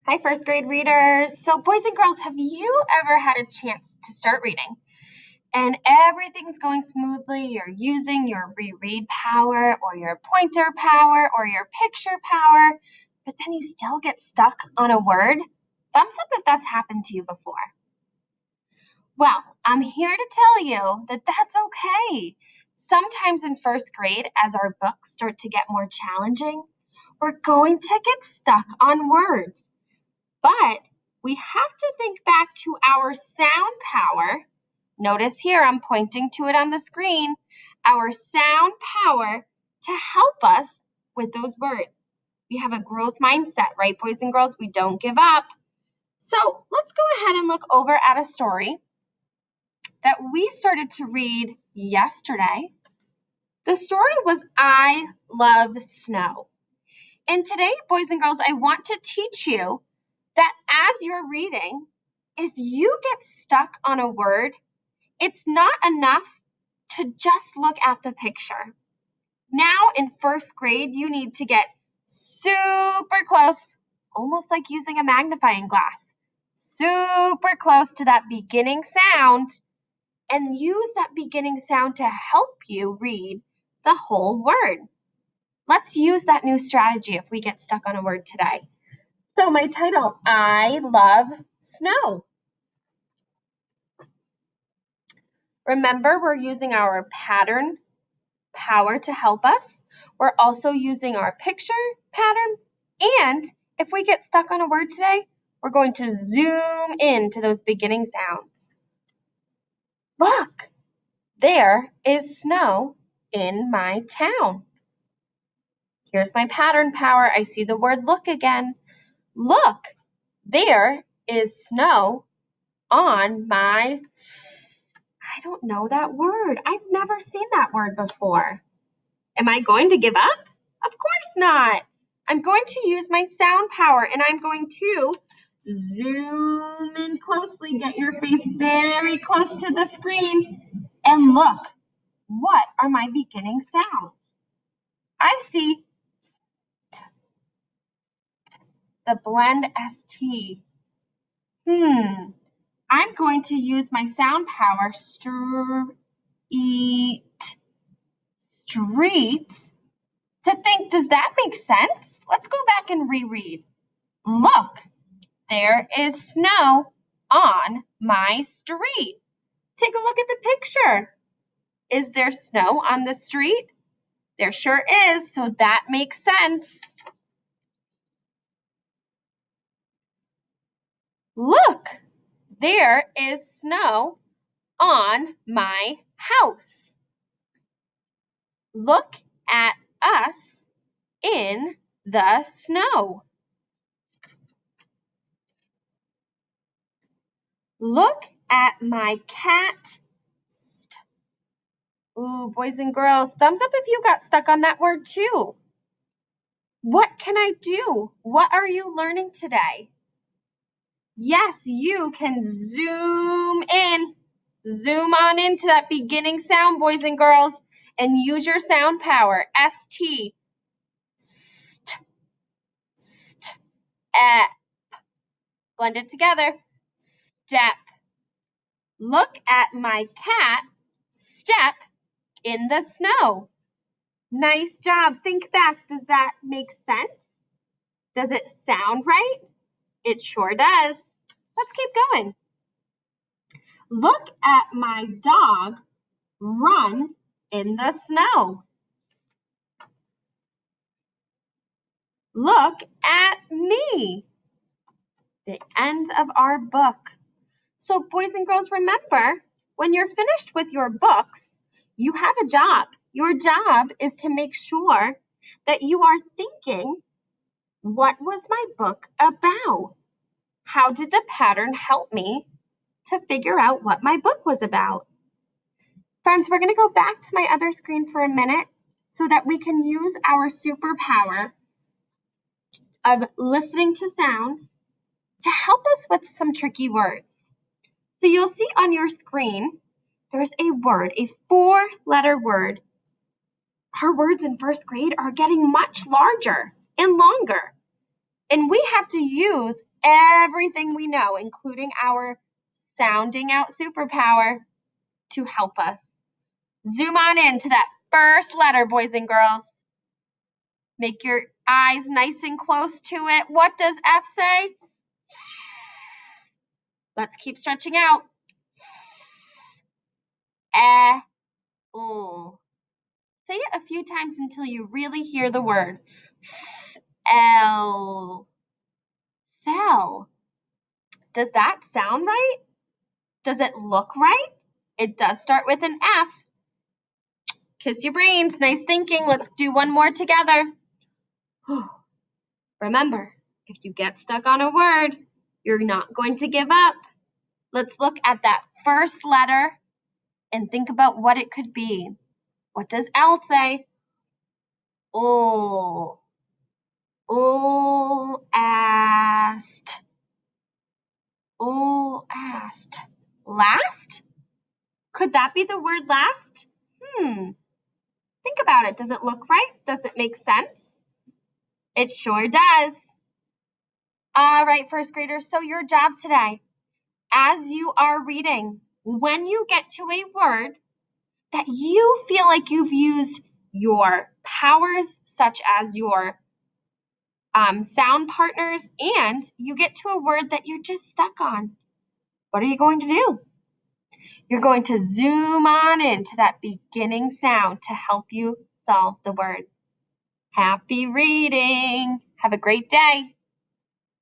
Hi, first grade readers. So, boys and girls, have you ever had a chance to start reading and everything's going smoothly? You're using your reread power or your pointer power or your picture power, but then you still get stuck on a word? Thumbs up if that's happened to you before. Well, I'm here to tell you that that's okay. Sometimes in first grade, as our books start to get more challenging, we're going to get stuck on words. But we have to think back to our sound power. Notice here I'm pointing to it on the screen. Our sound power to help us with those words. We have a growth mindset, right, boys and girls? We don't give up. So let's go ahead and look over at a story that we started to read yesterday. The story was I Love Snow. And today, boys and girls, I want to teach you that as you're reading, if you get stuck on a word, it's not enough to just look at the picture. Now in first grade, you need to get super close, almost like using a magnifying glass, super close to that beginning sound, and use that beginning sound to help you read the whole word. Let's use that new strategy if we get stuck on a word today. So my title, I Love Snow. Remember, we're using our pattern power to help us. We're also using our picture pattern. And if we get stuck on a word today, we're going to zoom in to those beginning sounds. Look, there is snow in my town. Here's my pattern power. I see the word look again. Look, there is snow on my, I don't know that word. I've never seen that word before. Am I going to give up? Of course not. I'm going to use my sound power and I'm going to zoom in closely, get your face very close to the screen, and look, what are my beginning sounds? I see the blend ST. I'm going to use my sound power, street, to think, does that make sense? Let's go back and reread. Look, there is snow on my street. Take a look at the picture. Is there snow on the street? There sure is, so that makes sense. Look, there is snow on my house. Look at us in the snow. Look at my cat. Ooh, boys and girls, thumbs up if you got stuck on that word too. What can I do? What are you learning today? Yes, you can zoom in. Zoom on into that beginning sound, boys and girls, and use your sound power. ST. St, st, ep. Blend it together. Step. Look at my cat step in the snow. Nice job. Think back. Does that make sense? Does it sound right? It sure does. Let's keep going. Look at my dog run in the snow. Look at me. The end of our book. So boys and girls, remember, when you're finished with your books, you have a job. Your job is to make sure that you are thinking, what was my book about? How did the pattern help me to figure out what my book was about? Friends, we're going to go back to my other screen for a minute so that we can use our superpower of listening to sounds to help us with some tricky words. So you'll see on your screen, there's a word, a 4-letter word. Our words in first grade are getting much larger and longer. And we have to use everything we know, including our sounding out superpower, to help us. Zoom on in to that first letter, boys and girls. Make your eyes nice and close to it. What does F say? Let's keep stretching out. L. Say it a few times until you really hear the word. L. Fell. Does that sound right? Does it look right? It does start with an F. Kiss your brains. Nice thinking. Let's do one more together. Remember, if you get stuck on a word, you're not going to give up. Let's look at that first letter and think about what it could be. What does L say? Oh. Oh, asked. Oh, asked. Last? Could that be the word last? Think about it. Does it look right? Does it make sense? It sure does. All right, first graders, so your job today, as you are reading, when you get to a word that you feel like you've used your powers, such as your sound partners, and you get to a word that you're just stuck on, what are you going to do? You're going to zoom on into that beginning sound to help you solve the word. Happy reading. Have a great day.